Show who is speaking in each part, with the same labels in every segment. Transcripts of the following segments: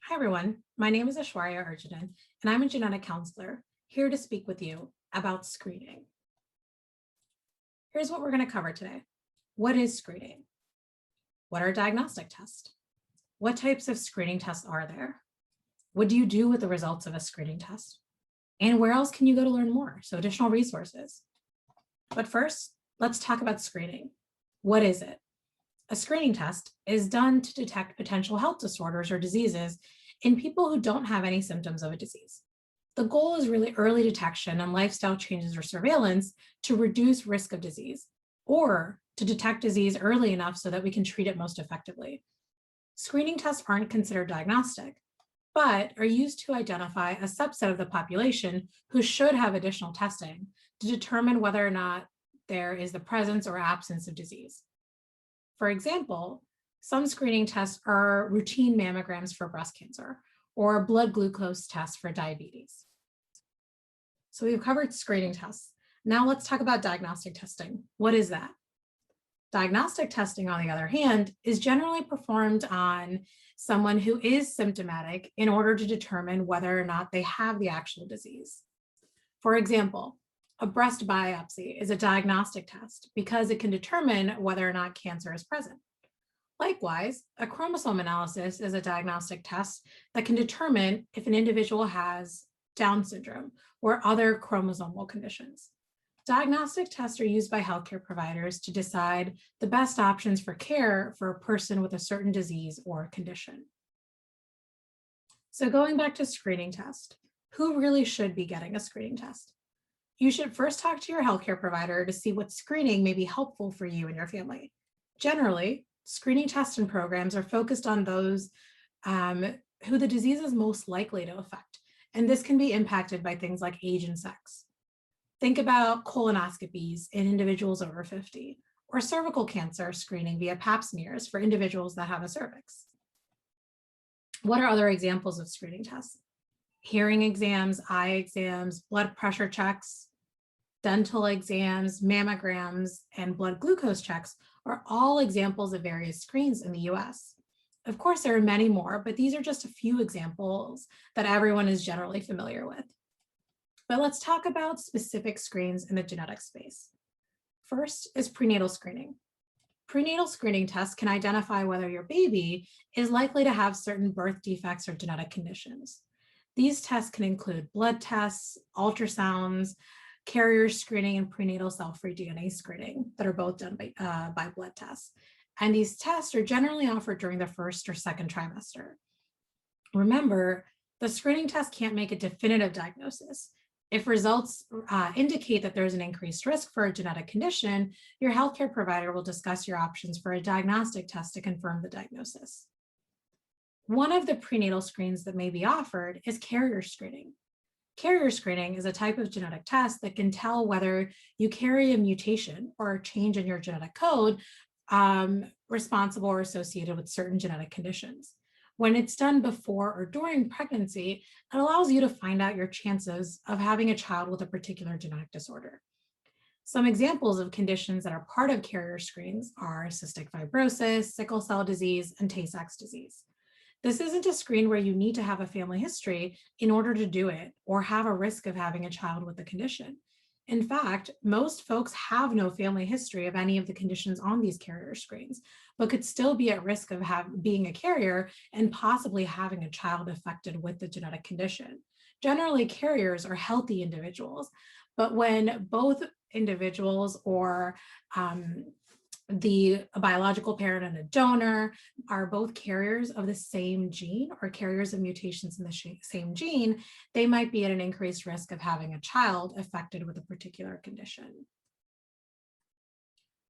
Speaker 1: Hi, everyone. My name is Aishwarya Arjunan, and I'm a genetic counselor here to speak with you about screening. Here's what we're going to cover today. What is screening? What are diagnostic tests? What types of screening tests are there? What do you do with the results of a screening test? And where else can you go to learn more? So additional resources. But first, let's talk about screening. What is it? A screening test is done to detect potential health disorders or diseases in people who don't have any symptoms of a disease. The goal is really early detection and lifestyle changes or surveillance to reduce risk of disease or to detect disease early enough so that we can treat it most effectively. Screening tests aren't considered diagnostic, but are used to identify a subset of the population who should have additional testing to determine whether or not there is the presence or absence of disease. For example, some screening tests are routine mammograms for breast cancer or blood glucose tests for diabetes. So we've covered screening tests. Now let's talk about diagnostic testing. What is that? Diagnostic testing, on the other hand, is generally performed on someone who is symptomatic in order to determine whether or not they have the actual disease. For example, a breast biopsy is a diagnostic test because it can determine whether or not cancer is present. Likewise, a chromosome analysis is a diagnostic test that can determine if an individual has Down syndrome or other chromosomal conditions. Diagnostic tests are used by healthcare providers to decide the best options for care for a person with a certain disease or condition. So going back to screening test, who really should be getting a screening test? You should first talk to your healthcare provider to see what screening may be helpful for you and your family. Generally, screening tests and programs are focused on those who the disease is most likely to affect, and this can be impacted by things like age and sex. Think about colonoscopies in individuals over 50, or cervical cancer screening via pap smears for individuals that have a cervix. What are other examples of screening tests? Hearing exams, eye exams, blood pressure checks, dental exams, mammograms, and blood glucose checks are all examples of various screens in the US. Of course, there are many more, but these are just a few examples that everyone is generally familiar with. But let's talk about specific screens in the genetic space. First is prenatal screening. Prenatal screening tests can identify whether your baby is likely to have certain birth defects or genetic conditions. These tests can include blood tests, ultrasounds, carrier screening, and prenatal cell-free DNA screening that are both done by blood tests. And these tests are generally offered during the first or second trimester. Remember, the screening test can't make a definitive diagnosis. If results indicate that there's an increased risk for a genetic condition, your healthcare provider will discuss your options for a diagnostic test to confirm the diagnosis. One of the prenatal screens that may be offered is carrier screening. Carrier screening is a type of genetic test that can tell whether you carry a mutation or a change in your genetic code responsible or associated with certain genetic conditions. When it's done before or during pregnancy, it allows you to find out your chances of having a child with a particular genetic disorder. Some examples of conditions that are part of carrier screens are cystic fibrosis, sickle cell disease, and Tay-Sachs disease. This isn't a screen where you need to have a family history in order to do it or have a risk of having a child with the condition. In fact, most folks have no family history of any of the conditions on these carrier screens, but could still be at risk of being a carrier and possibly having a child affected with the genetic condition. Generally, carriers are healthy individuals, but when both individuals or the biological parent and a donor are both carriers of the same gene or carriers of mutations in the same gene, they might be at an increased risk of having a child affected with a particular condition.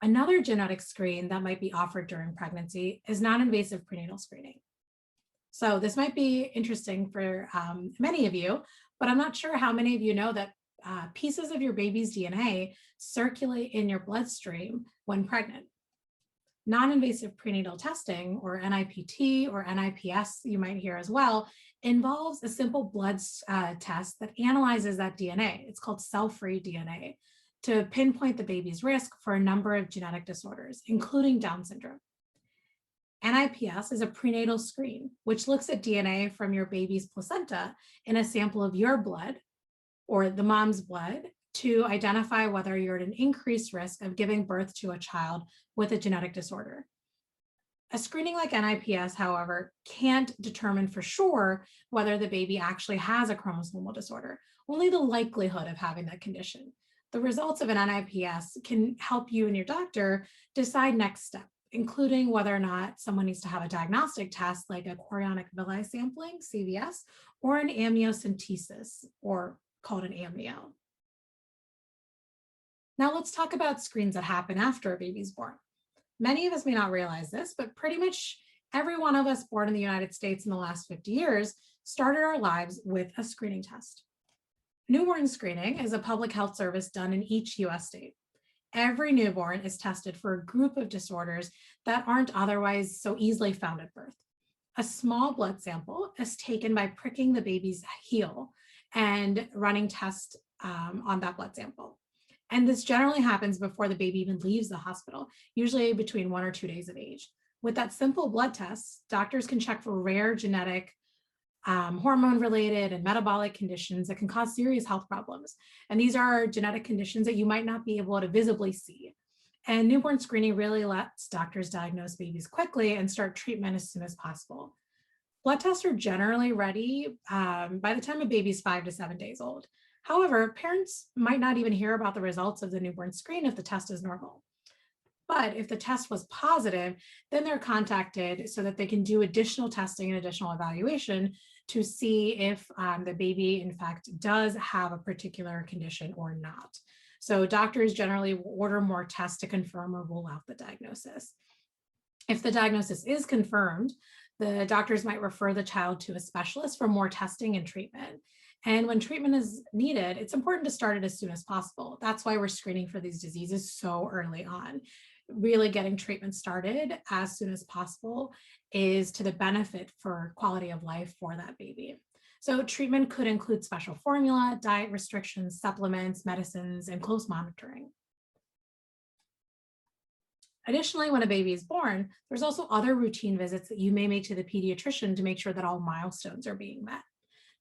Speaker 1: Another genetic screen that might be offered during pregnancy is non-invasive prenatal screening. So this might be interesting for many of you, but I'm not sure how many of you know that pieces of your baby's DNA circulate in your bloodstream when pregnant. Non-invasive prenatal testing, or NIPT or NIPS, you might hear as well, involves a simple blood test that analyzes that DNA. It's called cell-free DNA to pinpoint the baby's risk for a number of genetic disorders, including Down syndrome. NIPS is a prenatal screen, which looks at DNA from your baby's placenta in a sample of your blood or the mom's blood to identify whether you're at an increased risk of giving birth to a child with a genetic disorder. A screening like NIPS, however, can't determine for sure whether the baby actually has a chromosomal disorder, only the likelihood of having that condition. The results of an NIPS can help you and your doctor decide next step, including whether or not someone needs to have a diagnostic test like a chorionic villi sampling, CVS, or an amniocentesis, or called an amnio. Now let's talk about screens that happen after a baby's born. Many of us may not realize this, but pretty much every one of us born in the United States in the last 50 years started our lives with a screening test. Newborn screening is a public health service done in each US state. Every newborn is tested for a group of disorders that aren't otherwise so easily found at birth. A small blood sample is taken by pricking the baby's heel and running tests on that blood sample. And this generally happens before the baby even leaves the hospital, usually between 1 or 2 days of age. With that simple blood test, doctors can check for rare genetic, hormone-related and metabolic conditions that can cause serious health problems. And these are genetic conditions that you might not be able to visibly see. And newborn screening really lets doctors diagnose babies quickly and start treatment as soon as possible. Blood tests are generally ready by the time a baby is 5 to 7 days old. However, parents might not even hear about the results of the newborn screen if the test is normal. But if the test was positive, then they're contacted so that they can do additional testing and additional evaluation to see if the baby, in fact, does have a particular condition or not. So doctors generally will order more tests to confirm or rule out the diagnosis. If the diagnosis is confirmed, the doctors might refer the child to a specialist for more testing and treatment. And when treatment is needed, it's important to start it as soon as possible. That's why we're screening for these diseases so early on. Really getting treatment started as soon as possible is to the benefit for quality of life for that baby. So treatment could include special formula, diet restrictions, supplements, medicines, and close monitoring. Additionally, when a baby is born, there's also other routine visits that you may make to the pediatrician to make sure that all milestones are being met.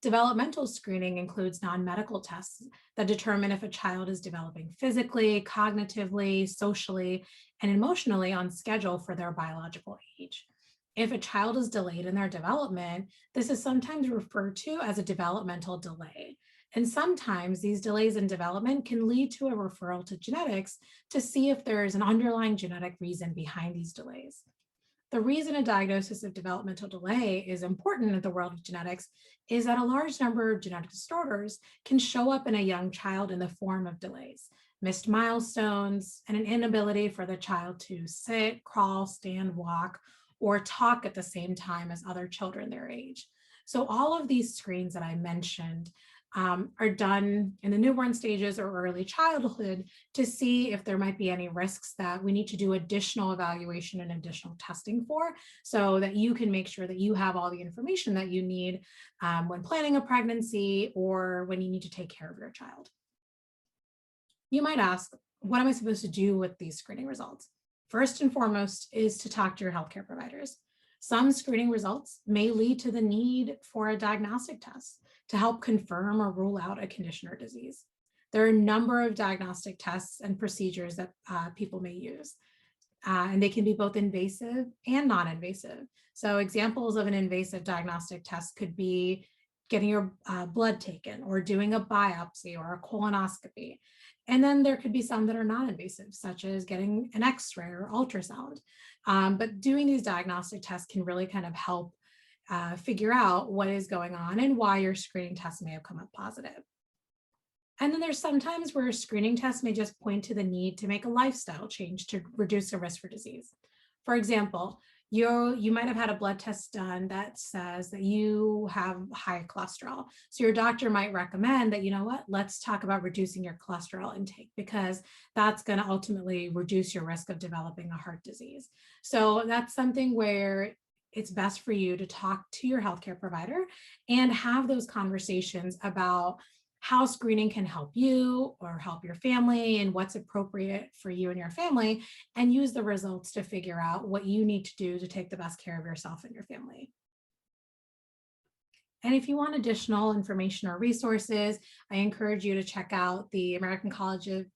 Speaker 1: Developmental screening includes non-medical tests that determine if a child is developing physically, cognitively, socially, and emotionally on schedule for their biological age. If a child is delayed in their development, this is sometimes referred to as a developmental delay. And sometimes these delays in development can lead to a referral to genetics to see if there is an underlying genetic reason behind these delays. The reason a diagnosis of developmental delay is important in the world of genetics is that a large number of genetic disorders can show up in a young child in the form of delays, missed milestones, and an inability for the child to sit, crawl, stand, walk, or talk at the same time as other children their age. So all of these screens that I mentioned are done in the newborn stages or early childhood to see if there might be any risks that we need to do additional evaluation and additional testing for, so that you can make sure that you have all the information that you need when planning a pregnancy or when you need to take care of your child. You might ask, what am I supposed to do with these screening results? First and foremost is to talk to your healthcare providers. Some screening results may lead to the need for a diagnostic test to help confirm or rule out a condition or disease. There are a number of diagnostic tests and procedures that people may use, and they can be both invasive and non-invasive. So examples of an invasive diagnostic test could be getting your blood taken or doing a biopsy or a colonoscopy. And then there could be some that are non-invasive, such as getting an X-ray or ultrasound. But doing these diagnostic tests can really kind of help figure out what is going on and why your screening test may have come up positive. And then there's sometimes where screening tests may just point to the need to make a lifestyle change to reduce the risk for disease. For example, you might have had a blood test done that says that you have high cholesterol. So your doctor might recommend that, you know what, let's talk about reducing your cholesterol intake, because that's going to ultimately reduce your risk of developing a heart disease. So that's something where it's best for you to talk to your healthcare provider and have those conversations about how screening can help you or help your family and what's appropriate for you and your family, and use the results to figure out what you need to do to take the best care of yourself and your family. And if you want additional information or resources, I encourage you to check out the American College of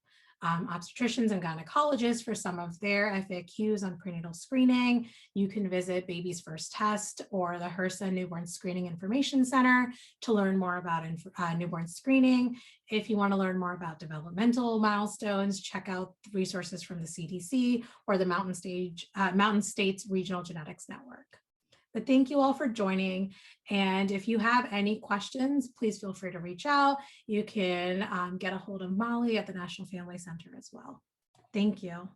Speaker 1: Obstetricians and Gynecologists for some of their FAQs on prenatal screening. You can visit Baby's First Test or the HRSA Newborn Screening Information Center to learn more about newborn screening. If you want to learn more about developmental milestones, check out resources from the CDC or the Mountain States Regional Genetics Network. But thank you all for joining. And if you have any questions, please feel free to reach out. You can get a hold of Molly at the National Family Center as well. Thank you.